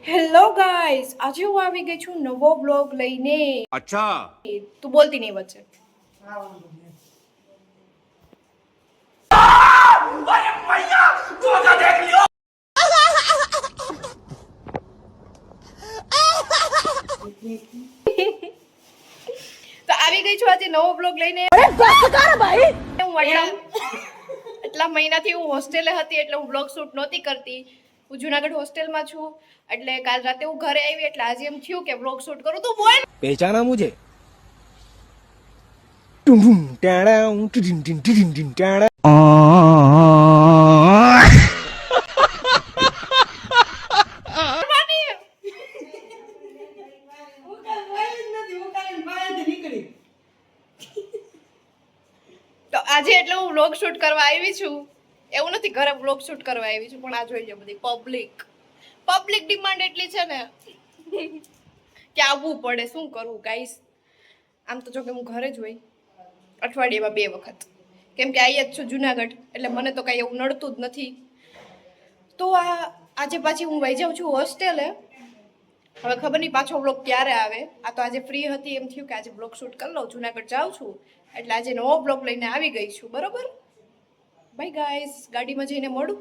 Hello guys, આજે હું આવી ગઈ છું નવો બ્લોગ લઈને. અચ્છા, તું બોલતી નહીં વચ્ચે. તો આવી ગઈ છું આજે નવો બ્લોગ લઈને. એટલા મહિનાથી હું હોસ્ટેલે હતી એટલે હું બ્લોગ શૂટ નહોતી કરતી. હું જુનાગઢ હોસ્ટેલમાં છું એટલે કાલ રાતે હું ઘરે આવી એટલે આજે એમ થયું કે બ્લોગ શૂટ કરું. તું બોલ. पहचाना मुझे टुम टुम टाड़ा टिडिन टिन टिडिन टिन टाड़ा તો આજે એટલે હું બ્લોગ શૂટ કરવા આવી છું. એવું નથી ઘરે બ્લોગ શૂટ કરવા આવી છું, પણ આ જોઈ લો બધી પબ્લિક ડિમાન્ડ એટલી છે ને કે આવવું પડે. શું કરવું ગાઈસ? આમ તો જો કે હું ઘરે જ હોય અઠવાડિયામાં 2 વખત, કેમ કે અહીંયા જ છું જુનાગઢ એટલે મને તો કાંઈ એવું નડતું જ નથી. તો આજે પાછી હું વહી જાઉં છું હોસ્ટેલે. હવે ખબર નહીં પાછો બ્લોગ ક્યારે આવે. આ તો આજે ફ્રી હતી એમ થયું કે આજે બ્લોગ શૂટ કરી લઉં. જુનાગઢ જાઉં છું એટલે આજે નવો બ્લોગ લઈને આવી ગઈ છું. બરોબર, બાય ગાઈસ. ગાડીમાં જઈને મળું.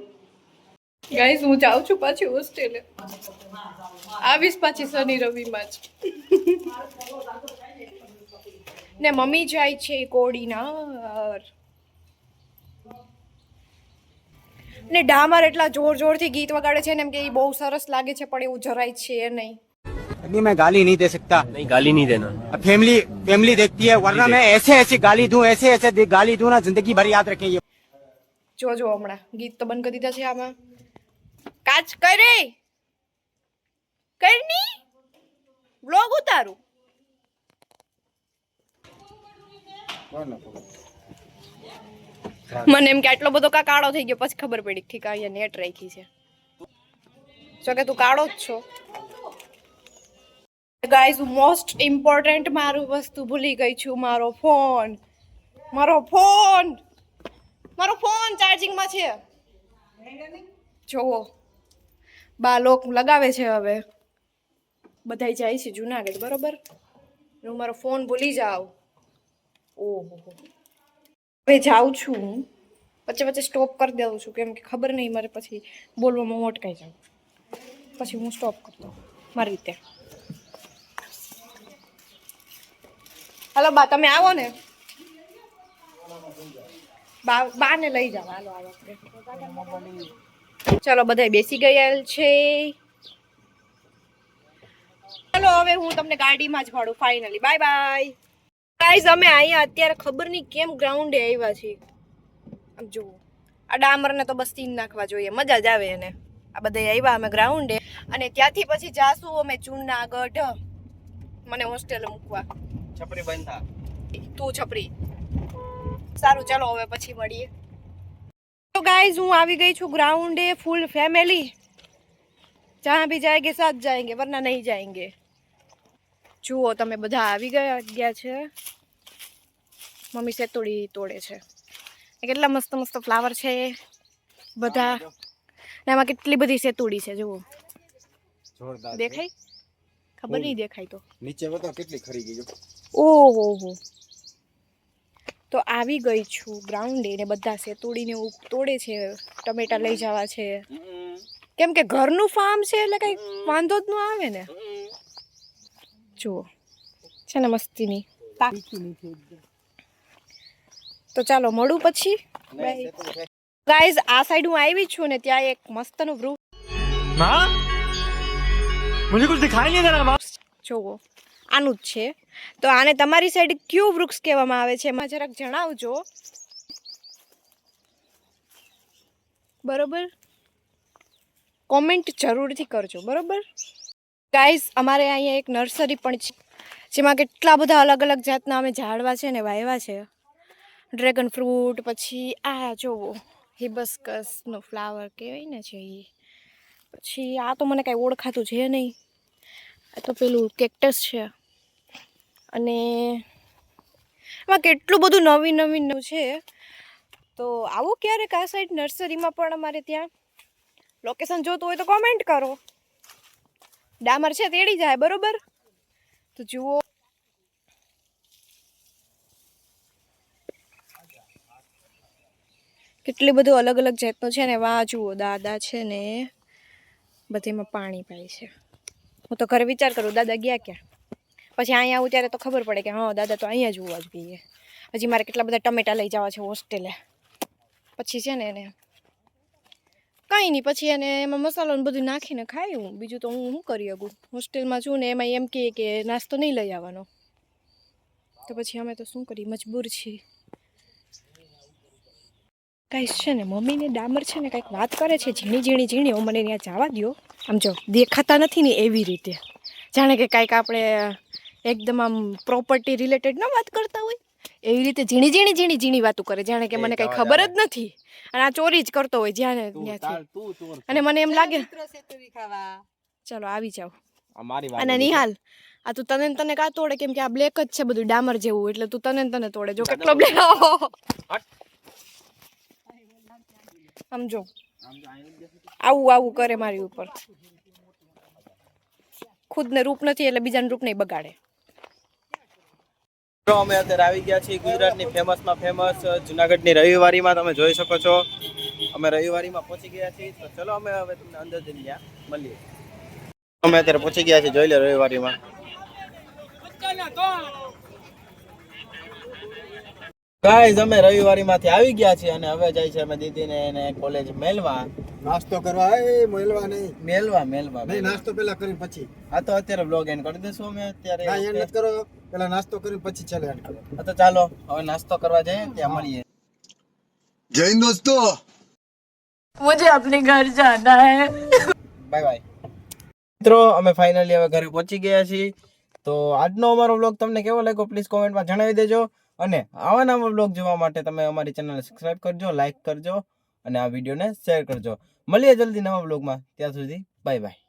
ગાઈસ હું જાઉં છું પાછી હોસ્ટેલે. આવીશ પાછી શનિ રવિમાં જ. ને મમ્મી જાય છે કોડીનાર. ને ડામર એટલા જોરથી ગીત વગાડે છે ને એમ કે એ બહુ સરસ લાગે છે, પણ એવું જરાય છે નહીં. अभी मैं गाली नहीं दे सकता। नहीं गाली नहीं देना। फैमिली देखती है, वरना मैं ऐसे गाली दूं, ऐसे गाली दूं ना, जिंदगी भर याद रखें ये। જો હમણાં ગીત તો બંધ કરી દીધા છે આમાં. કાચ કરે કરની બ્લોગ ઉતારું. મને એમ કે આટલો બધો કા કાળો થઈ ગયો, પછી ખબર પડી ઠીક અહીંયા નેટ રાખી છે. જો કે તું કાળો જ છો. ગાઈઝ મોસ્ટ ઇમ્પોર્ટન્ટ મારું વસ્તુ ભૂલી ગઈ છું. મારો ફોન ચાર્જિંગમાં છે. જોવો બા લોક લગાવે છે. હવે બધાય જાય છે જુનાગઢ, બરોબર? હું મારો ફોન ભૂલી જાઉં. ઓહો, હવે જાઉં છું. વચ્ચે સ્ટોપ કરી દઉં છું, કેમ કે ખબર નહીં મારે પછી બોલવામાં હું અટકાઈ જાઉં. પછી હું સ્ટોપ કરતો મારી રીતે. હાલો બા, તમે આવો ને. બાને લઈ જાવ. હાલો આપણે ચલો બધા બેસી ગયા છે. ચલો હવે હું તમને ગાડીમાં જ મળું ફાઇનલી. Bye bye guys. અમે અહીંયા અત્યારે ખબર નહીં કેમ ગ્રાઉન્ડે આવ્યા છીએ. આમ જુઓ, આ ડામરને તો બસ સીન નાખવા જોઈએ, મજા જ આવે એને. આ બધા આવ્યા અમે ગ્રાઉન્ડે, અને ત્યાંથી પછી જાશું અમે જુનાગઢ મને હોસ્ટેલે મૂકવા. छपरी बंद था। તું છપરી. સારું ચાલો હવે પછી મળીએ. તો ગાઈઝ હું આવી ગઈ છું ગ્રાઉન્ડે ફૂલ ફેમિલી. જहाँ भी जाएंगे साथ जाएंगे, वरना नहीं जाएंगे. જુઓ તમે બધા આવી ગયા છે. મમ્મી સેતુડી તોડે છે. કેટલા મસ્ત ફ્લાવર છે બધા. ને એમાં કેટલી બધી સેતુડી છે જુઓ. જોરદાર દેખાય? ખબર નહીં દેખાય તો. નીચે બતાવો કેટલી ખરી ગઈ. ઓહો, તો આવી ગઈ છું ગ્રાઉન્ડે ને બધા સેતુડીને તોડે છે. ટમેટા લઈ જવા છે, કેમ કે ઘરનું ફાર્મ છે એટલે કઈ વાંધો જ ન આવે ને. જુઓ છે ને મસ્તીની. તો ચાલો મળું પછી. ગાઈઝ આ સાઈડ હું આવી છું ને ત્યાં એક મસ્તનું વૃક્ષ. माँ मुझे कुछ दिखाई नहीं दे रहा माँ। જોવો આનું જ છે. તો આને તમારી સાઈડ કયું વૃક્ષ કહેવામાં આવે છે એમાં જરાક જણાવજો, બરોબર? કોમેન્ટ જરૂરથી કરજો, બરોબર? ગાઈઝ અમારે અહીંયા એક નર્સરી પણ છે જેમાં કેટલા બધા અલગ અલગ જાતના અમે ઝાડવા છે ને વાવ્યા છે. ડ્રેગન ફ્રૂટ, પછી આ જોવો હિબસ્કસનો ફ્લાવર કહેવાય ને છે એ. પછી આ તો મને કાંઈ ઓળખાતું છે નહીં. આ તો પેલું કેક્ટસ છે. અને એમાં કેટલું બધું નવીન છે. તો આવો ક્યારેક આ સાઈડ નર્સરીમાં પણ અમારે ત્યાં. લોકેશન જોતું હોય તો કોમેન્ટ કરો. ડામર છે તેડી જાય બરોબર. તો જુઓ કેટલી બધું અલગ અલગ જાતનું છે ને. વાહ જુઓ દાદા છે ને બધીમાં પાણી પાય છે. હું તો ઘરે વિચાર કરું દાદા ગયા ક્યાં. પછી અહીંયા આવું ત્યારે તો ખબર પડે કે હા દાદા તો અહીંયા જ હોવા જ જોઈએ. હજી મારે કેટલા બધા ટમેટા લઈ જવા છે હોસ્ટેલે. પછી છે ને એને કાંઈ નહીં, પછી એને એમાં મસાલો ને બધું નાખીને ખાઈ હું. બીજું તો હું શું કરી શકું, હોસ્ટેલમાં છું ને. એમાં એમ કહે કે નાસ્તો નહીં લઈ આવવાનો, તો પછી અમે તો શું કરીએ, મજબૂર છીએ. કાંઈ છે ને મમ્મીને ડામર છે ને કાંઈક વાત કરે છે ઝીણી ઝીણી ઝીણી. હું મને ત્યાં જવા દો. આમ જો દેખાતા નથી ને એવી રીતે, જાણે કે કાંઈક આપણે એકદમ આમ પ્રોપર્ટી રિલેટેડ ન વાત કરતા હોય એવી રીતે ઝીણી ઝીણી ઝીણી ઝીણી વાતો કરે, જાણે કે મને કાંઈ ખબર જ નથી. અને આ ચોરી જ કરતો હોય જ્યાં ત્યાંથી. અને મને એમ લાગે ચાલો આવી જાઓ. અને નિહાલ આ તું તને કાં તોડે, કેમ કે આ બ્લેક જ છે બધું ડામર જેવું, એટલે તું તને તોડે. જો કેટલો બ્લેક સમજો આવું આવું કરે મારી ઉપર. ખુદને રૂપ નથી એટલે બીજાને રૂપ નહીં બગાડે. અમે અત્યારે આવી ગયા છીએ ગુજરાતની ફેમસમાં ફેમસ જુનાગઢની રવિવારીમાં. તમે જોઈ શકો છો અમે રવિવારીમાં પહોંચી ગયા છીએ. તો ચલો અમે હવે તમને અંદર જઈને ત્યાં મળીએ. અમે અત્યારે પહોંચી ગયા છીએ, જોઈ લે રવિવારીમાં. ગાઈઝ અમે રવિવારીમાંથી આવી ગયા છીએ અને હવે જાય છે અમે દીદીને એને કોલેજ મેલવા. નાસ્તો કરવા એ મેલવા નહીં, મેલવા નહીં નાસ્તો પેલા કરી પછી. આ તો અત્યારે બ્લોગ એન્ડ કરી દઈશું અમે અત્યારે. ના એન્ડ કરો, પેલા નાસ્તો કરી પછી છેલ્લે એન્ડ કરો. તો ચાલો હવે નાસ્તો કરવા જઈએ, ત્યાં મળીએ. જય હિન્દ દોસ્તો. મુझे अपने घर जाना है. બાય બાય મિત્રો. અમે ફાઇનલી હવે ઘરે પહોંચી ગયા છીએ. તો આજનો અમારો બ્લોગ તમને કેવો લાગ્યો પ્લીઝ કોમેન્ટમાં જણાવી દેજો. અને આવા નવા બ્લોગ જોવા માટે તમે અમારી ચેનલને સબસ્ક્રાઇબ કરજો, લાઈક કરજો અને આ વિડીયોને શેર કરજો. મળીએ જલ્દી નવા બ્લોગમાં. ત્યાં સુધી બાય બાય.